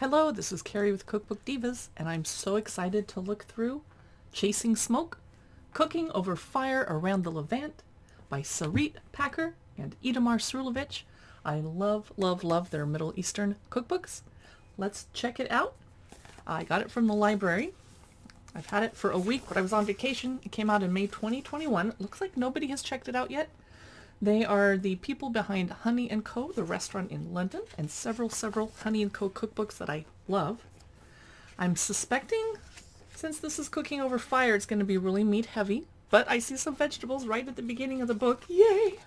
Hello, this is Carrie with Cookbook Divas, and I'm so excited to look through Chasing Smoke, Cooking Over Fire Around the Levant by Sarit Packer and Itamar Srulovich. I love, love, love their Middle Eastern cookbooks. Let's check it out. I got it from the library. I've had it for a week, but I was on vacation. It came out in May 2021. Looks like nobody has checked it out yet. They are the people behind Honey & Co., the restaurant in London, and several Honey & Co. cookbooks that I love. I'm suspecting, since this is cooking over fire, it's going to be really meat heavy, but I see some vegetables right at the beginning of the book. Yay!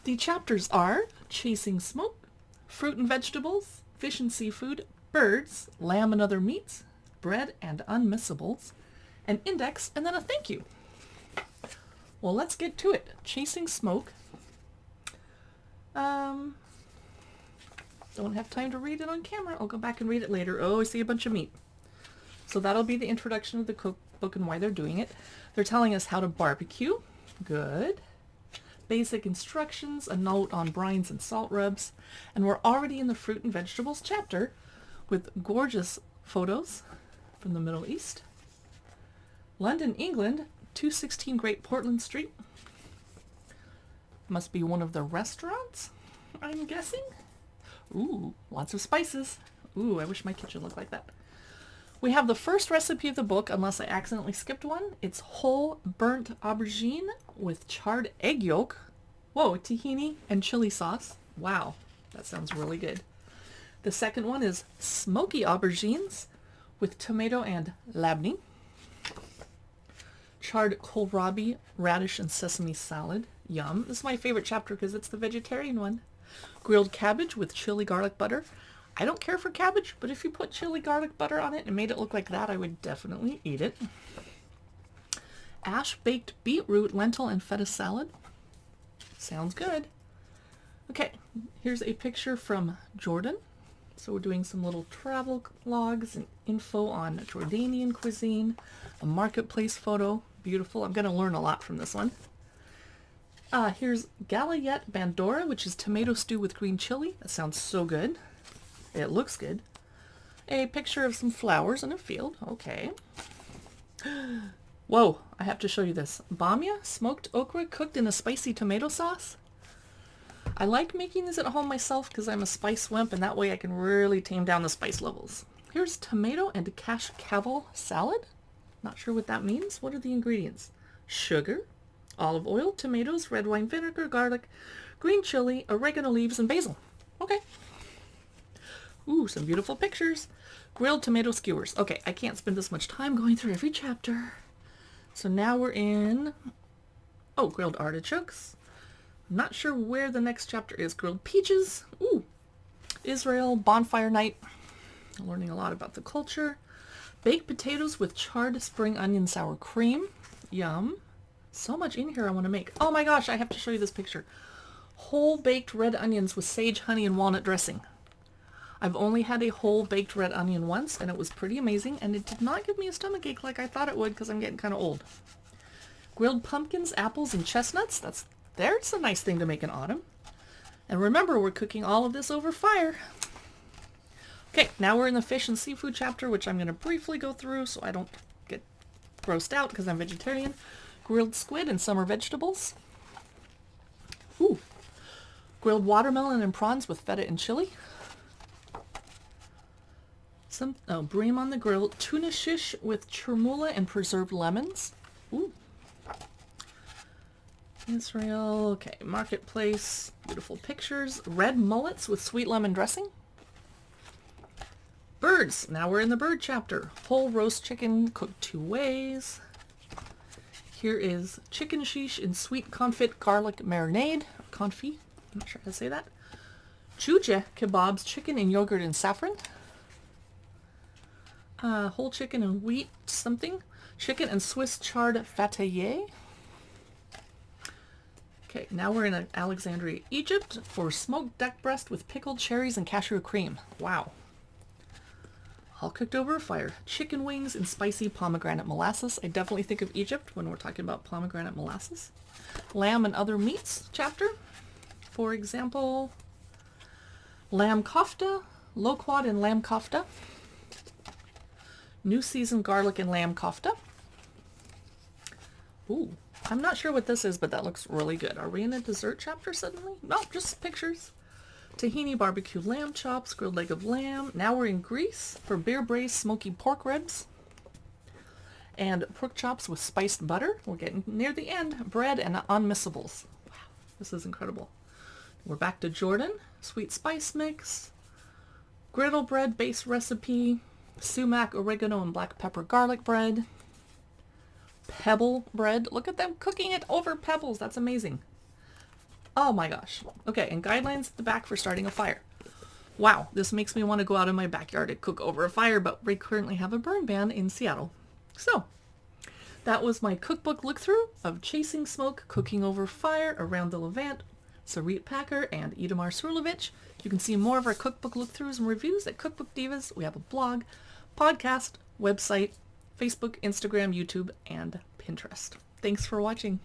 The chapters are Chasing Smoke, Fruit and Vegetables, Fish and Seafood, Birds, Lamb and Other Meats, Bread and Unmissables, an index, and then a thank you. Well, let's get to it. Chasing Smoke. Don't have time to read it on camera. I'll go back and read it later. Oh, I see a bunch of meat. So that'll be the introduction of the cookbook and why they're doing it. They're telling us how to barbecue. Good. Basic instructions, a note on brines and salt rubs. And we're already in the fruit and vegetables chapter with gorgeous photos from the Middle East. London, England. 216 Great Portland Street. Must be one of the restaurants, I'm guessing. Ooh, lots of spices. Ooh, I wish my kitchen looked like that. We have the first recipe of the book, unless I accidentally skipped one. It's whole burnt aubergine with charred egg yolk. Whoa, tahini and chili sauce. Wow, that sounds really good. The second one is smoky aubergines with tomato and labneh. Charred kohlrabi, radish, and sesame salad. Yum. This is my favorite chapter because it's the vegetarian one. Grilled cabbage with chili garlic butter. I don't care for cabbage, but if you put chili garlic butter on it and made it look like that, I would definitely eat it. Ash-baked beetroot, lentil, and feta salad. Sounds good. Okay, here's a picture from Jordan. So we're doing some little travel logs and info on Jordanian cuisine. A marketplace photo. Beautiful. I'm going to learn a lot from this one. Here's Galayet Bandora, which is tomato stew with green chili. That sounds so good. It looks good. A picture of some flowers in a field. Okay. Whoa, I have to show you this. Bamia, smoked okra cooked in a spicy tomato sauce. I like making these at home myself because I'm a spice wimp, and that way I can really tame down the spice levels. Here's tomato and cash caval salad. Not sure what that means. What are the ingredients? Sugar, olive oil, tomatoes, red wine vinegar, garlic, green chili, oregano leaves, and basil. Okay. Ooh, some beautiful pictures. Grilled tomato skewers. Okay, I can't spend this much time going through every chapter. So now we're in... Oh, grilled artichokes. Not sure where the next chapter is. Grilled peaches. Ooh. Israel, bonfire night. Learning a lot about the culture. Baked potatoes with charred spring onion sour cream. Yum. So much in here I want to make. Oh my gosh, I have to show you this picture. Whole baked red onions with sage, honey, and walnut dressing. I've only had a whole baked red onion once, and it was pretty amazing, and it did not give me a stomachache like I thought it would because I'm getting kind of old. Grilled pumpkins, apples, and chestnuts. There's a nice thing to make in autumn. And remember, we're cooking all of this over fire. Okay, now we're in the fish and seafood chapter, which I'm going to briefly go through so I don't get grossed out because I'm vegetarian. Grilled squid and summer vegetables. Ooh. Grilled watermelon and prawns with feta and chili. Bream on the grill. Tuna shish with chermoula and preserved lemons. Ooh. Israel. Okay, marketplace. Beautiful pictures. Red mullets with sweet lemon dressing. Birds. Now we're in the bird chapter. Whole roast chicken cooked 2 ways. Here is chicken shish in sweet confit garlic marinade. Confit. I'm not sure how to say that. Chuje kebabs, chicken in yogurt and saffron. Whole chicken and wheat something. Chicken and Swiss chard fatayé. Okay, now we're in Alexandria, Egypt for smoked duck breast with pickled cherries and cashew cream. Wow. All cooked over a fire. Chicken wings and spicy pomegranate molasses. I definitely think of Egypt when we're talking about pomegranate molasses. Lamb and other meats chapter. For example, lamb kofta, loquat and lamb kofta. New season garlic and lamb kofta. Ooh, I'm not sure what this is, but that looks really good. Are we in a dessert chapter suddenly? No, just pictures. Tahini barbecue lamb chops, grilled leg of lamb. Now we're in Greece for beer braised smoky pork ribs. And pork chops with spiced butter. We're getting near the end. Bread and unmissables. Wow, this is incredible. We're back to Jordan. Sweet spice mix. Griddle bread base recipe. Sumac, oregano, and black pepper garlic bread. Pebble bread. Look at them cooking it over pebbles. That's amazing. Oh my gosh. Okay, and guidelines at the back for starting a fire. Wow, this makes me want to go out in my backyard and cook over a fire, but we currently have a burn ban in Seattle. So, that was my cookbook look-through of Chasing Smoke, Cooking Over Fire around the Levant, Sarit Packer, and Itamar Srulovich. You can see more of our cookbook look-throughs and reviews at Cookbook Divas. We have a blog, podcast, website, Facebook, Instagram, YouTube, and Pinterest. Thanks for watching.